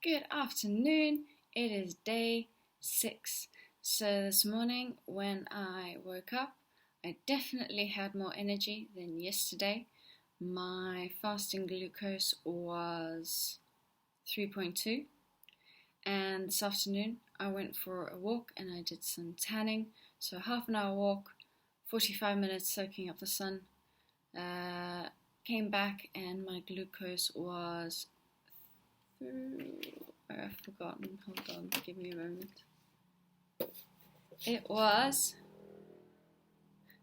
Good afternoon. It is day 6. So this morning when I woke up, I definitely had more energy than yesterday. My fasting glucose was 3.2, and this afternoon I went for a walk and I did some tanning. So half an hour walk, 45 minutes soaking up the sun. Came back and my glucose was I've forgotten. Hold on, give me a moment. It was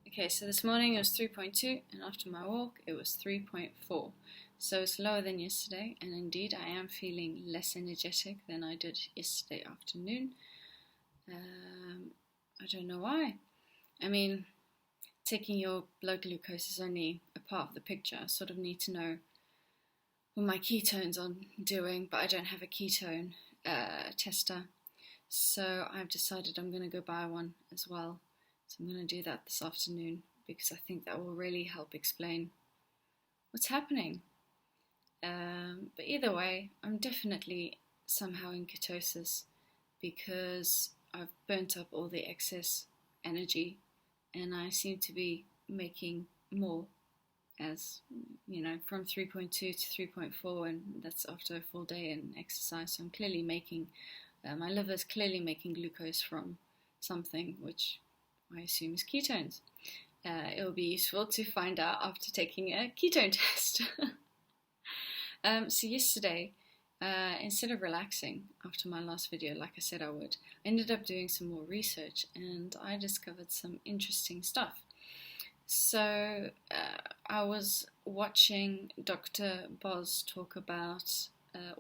okay. So this morning it was 3.2, and after my walk it was 3.4. So it's lower than yesterday, and indeed I am feeling less energetic than I did yesterday afternoon. I don't know why. I mean, taking your blood glucose is only a part of the picture. I sort of need to know what my ketones are doing, but I don't have a ketone tester, so I've decided I'm going to go buy one as well. So I'm going to do that this afternoon because I think that will really help explain what's happening. But either way, I'm definitely somehow in ketosis because I've burnt up all the excess energy and I seem to be making more, as you know, from 3.2 to 3.4, and that's after a full day in exercise. So I'm clearly making, my liver's clearly making glucose from something, which I assume is ketones. It will be useful to find out after taking a ketone test. So yesterday, instead of relaxing after my last video, like I said I would, I ended up doing some more research and I discovered some interesting stuff. So I was watching Dr. Boz talk about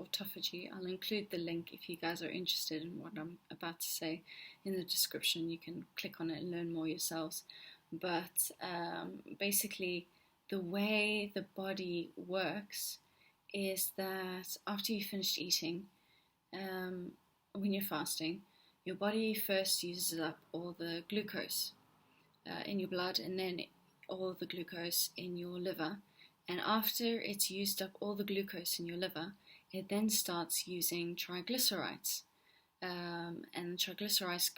autophagy. I'll include the link if you guys are interested in what I'm about to say in the description. You can click on it and learn more yourselves. But basically, the way the body works is that after you finished eating, when you're fasting, your body first uses up all the glucose in your blood and then all the glucose in your liver, and after it's used up all the glucose in your liver, it then starts using triglycerides, and triglycerides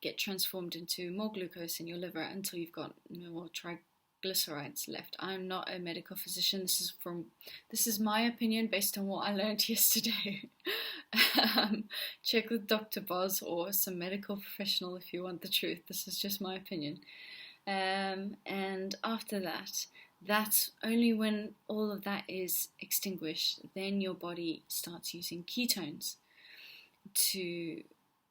get transformed into more glucose in your liver until you've got no more triglycerides left. I'm not a medical physician. This is my opinion based on what I learned yesterday. Check with Dr. Boz or some medical professional if you want the truth. This is just my opinion. And after that, that's only when all of that is extinguished, then your body starts using ketones.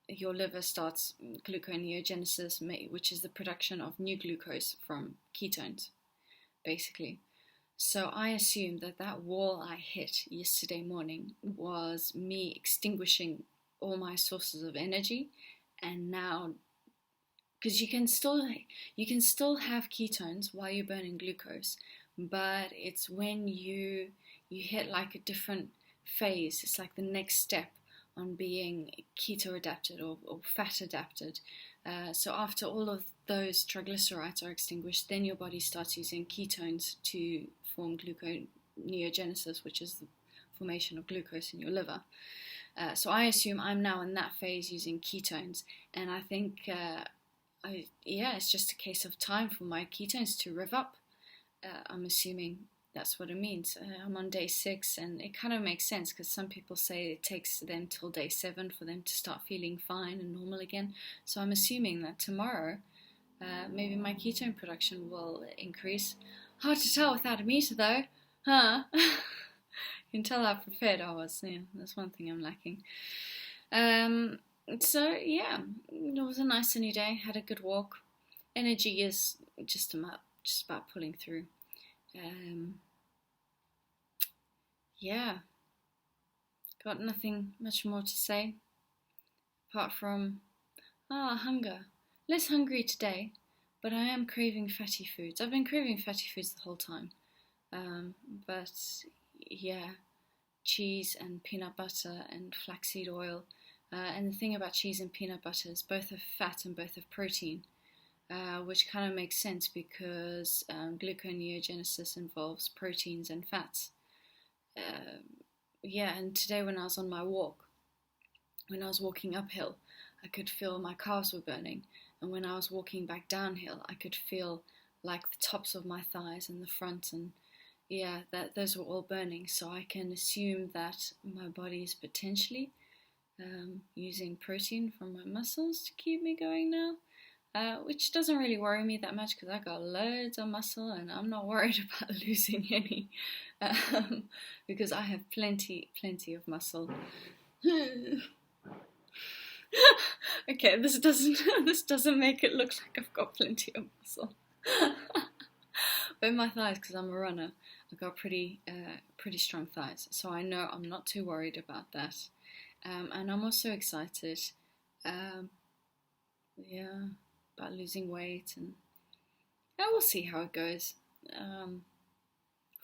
Your liver starts gluconeogenesis, which is the production of new glucose from ketones, basically. So I assume that wall I hit yesterday morning was me extinguishing all my sources of energy, and now, because you can still have ketones while you're burning glucose, but it's when you hit like a different phase. It's like the next step on being keto adapted or fat adapted. So after all of those triglycerides are extinguished, then your body starts using ketones to form gluconeogenesis, which is the formation of glucose in your liver. So I assume I'm now in that phase using ketones, and I think it's just a case of time for my ketones to rev up. I'm assuming that's what it means. I'm on day 6, and it kind of makes sense because some people say it takes them till day 7 for them to start feeling fine and normal again. So I'm assuming that tomorrow, maybe my ketone production will increase. Hard to tell without a meter though, huh? You can tell how prepared I was. Yeah, that's one thing I'm lacking. So yeah, it was a nice sunny day. Had a good walk. Energy is just about pulling through. Yeah, got nothing much more to say apart from hunger. Less hungry today, but I am craving fatty foods. I've been craving fatty foods the whole time. But yeah, cheese and peanut butter and flaxseed oil. And the thing about cheese and peanut butter is both have fat and both have protein. Which kind of makes sense because gluconeogenesis involves proteins and fats. yeah, and today when I was on my walk, when I was walking uphill, I could feel my calves were burning. And when I was walking back downhill, I could feel like the tops of my thighs and the front, and yeah, that those were all burning. So I can assume that my body is potentially using protein from my muscles to keep me going now. Which doesn't really worry me that much because I got loads of muscle and I'm not worried about losing any because I have plenty of muscle. Okay, this doesn't make it look like I've got plenty of muscle. But in my thighs, because I'm a runner, I've got pretty strong thighs, so I know I'm not too worried about that. And I'm also excited, yeah, about losing weight, and yeah, we'll see how it goes.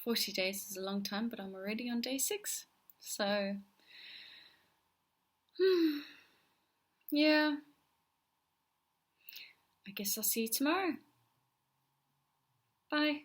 40 days is a long time, but I'm already on day 6, so yeah, I guess I'll see you tomorrow. Bye.